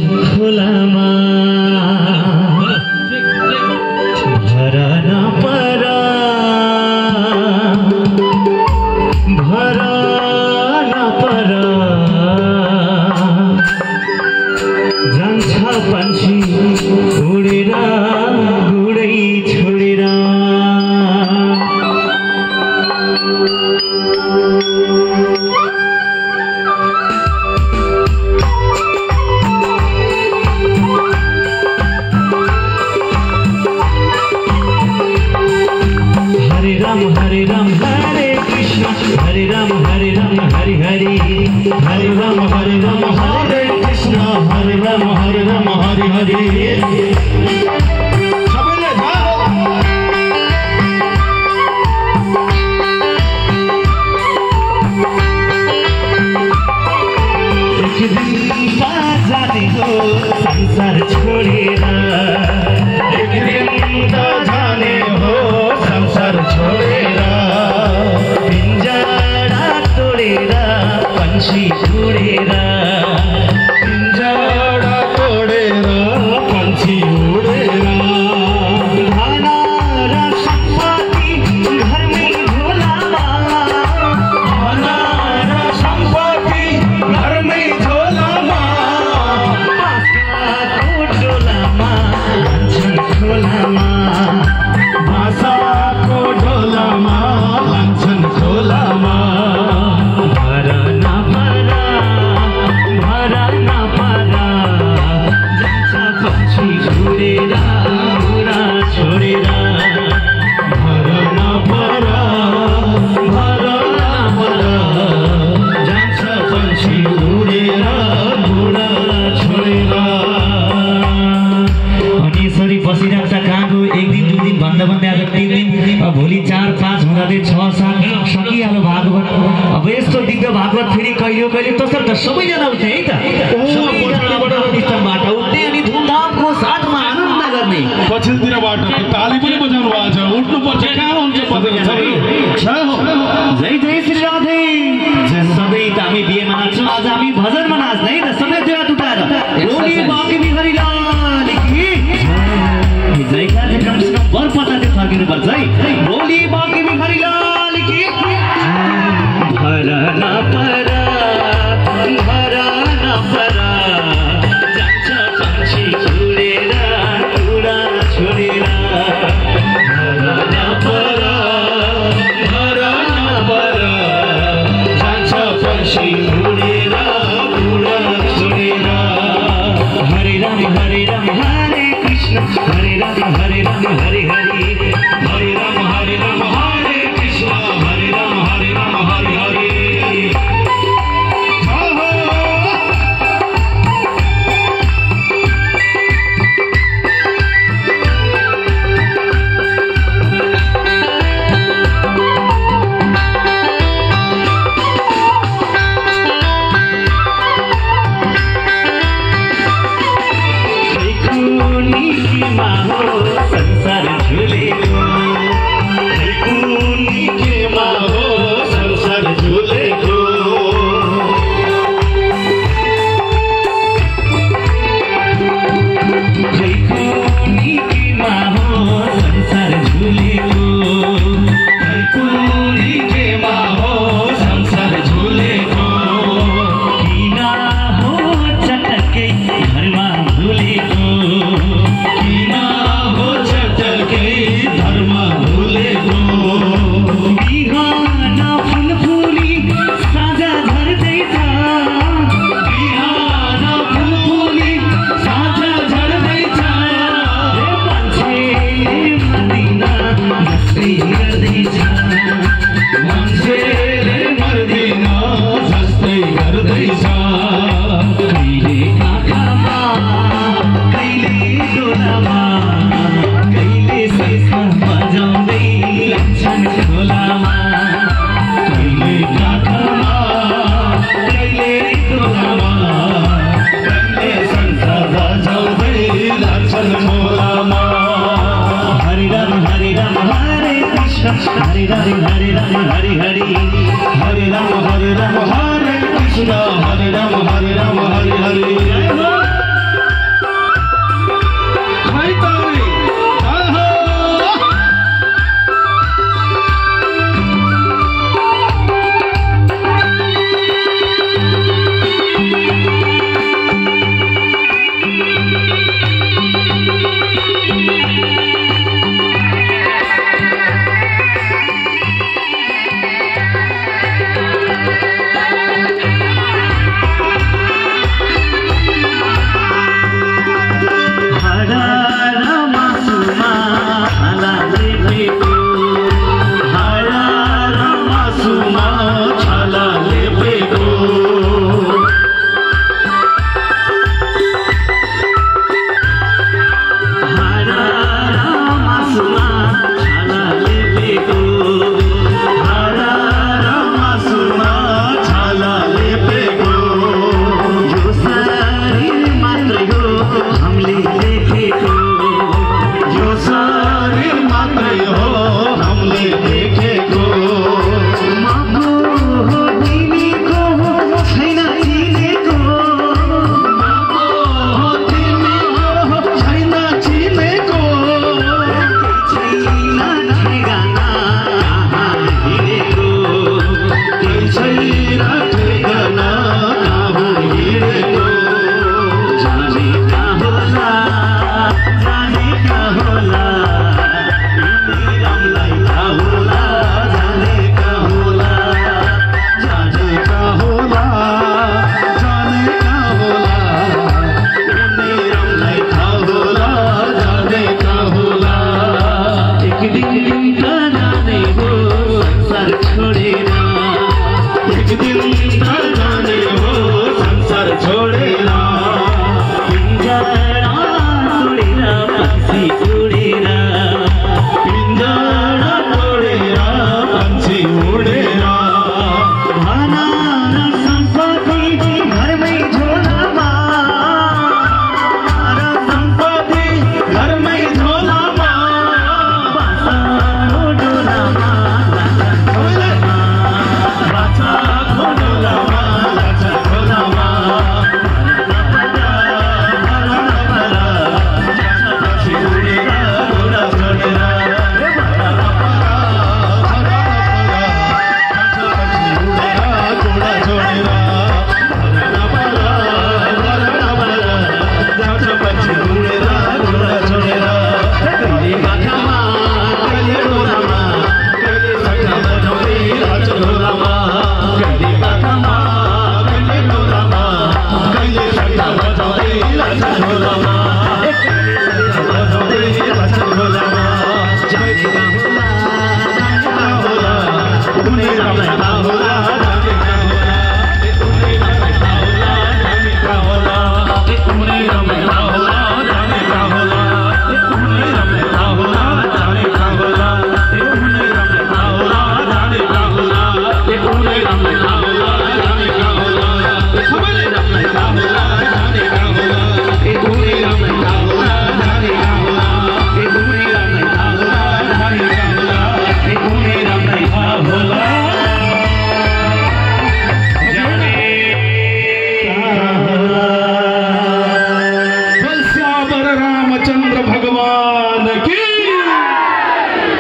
खोलामा भरा नपरा जान्छ पंछी उडेर उडै छोडेर हरे राम हरे कृष्ण हरे राम हरे हरि हरि हरे राम हरे कृष्ण हरे राम हरि हरि सबैले एक दिन जाने हो संसार छोडेर एक दिन त जाने हो संसार छोडेर पिंजरा तोडेर पंछी उडेर पिंजरा तोडेर पंछी उडेर धन र सम्पत्ति घरमै झोलामा धन र सम्पत्ति घरमै झोलामा बाँसको डोलामा लान्छन् खोलामा बाँसको डोलामा लान्छन् खोलामा भरा नपरा जान्छ पंछी उडेर उडा छोडेर भरा नपरा जान्छ पंछी उडेर उडा छोडेर। अनि यसरी बसिरहेको छ कहाँको एक दिन दुई दिन भन्दा भन्दै आज 3 दिन भोलि 4 5 हुँदै 6 7 सकिहाल्यो भागवत। अब यस्तो दिव्य भागवत फेरि कहिले तसर्थ सबैजना उठ्ने है त बाट उठ्ने अनि धुमधामको साथमा आनन्द गर्ने पछिल्लोतिरबाट ताली पनि बजाउनु भएको छ उठ्नु पर्छ कहाँ हुन्छ जय जय श्री राधे सधैँ त हामी बिहेमा नाच्छौँ आज हामी भजनमा नाच्दै है त सबै देवा उठाएर बोली बाँकी बिहारीलाल की जय कार्यक्रम बर पता चाहिँ फर्किनु पर्छ है बोली बाँकी बिहारीलाल की भरा नपरा जान्छ पंछी उडेर उडा छोडेर भरा नपरा जान्छ पंछी उडेर उडा छोडेर हरे राम हरे कृष्ण हरे राम हरि हरि हरे राम हरे कृष्ण हरे राम हरि हरि संसार झुलेको संसार झुलेको संसार झुलेको संसार झुलेको किन हो चटकै घरमा भुलेको किन हो चटकै घरमा भुलेको बिहान फुल फुली साँझ झर्दैछ बिहान फुल फुली साँझ झर्दैछ मान्छेले मर्दिन जस्तै गर्दैछ कहिले काखमा कहिले डोलामा कहिले शेषमा बजाउँदै लान्छन् खोलामा कहिले काखमा कहिले डोलामा कहिले शङ्ख बजाउँदै लान्छन् खोलामा हरे राम हरे कृष्ण हरे हरि हरि हरि हरे राम हरे कृष्ण हरे राम हरि हरि होला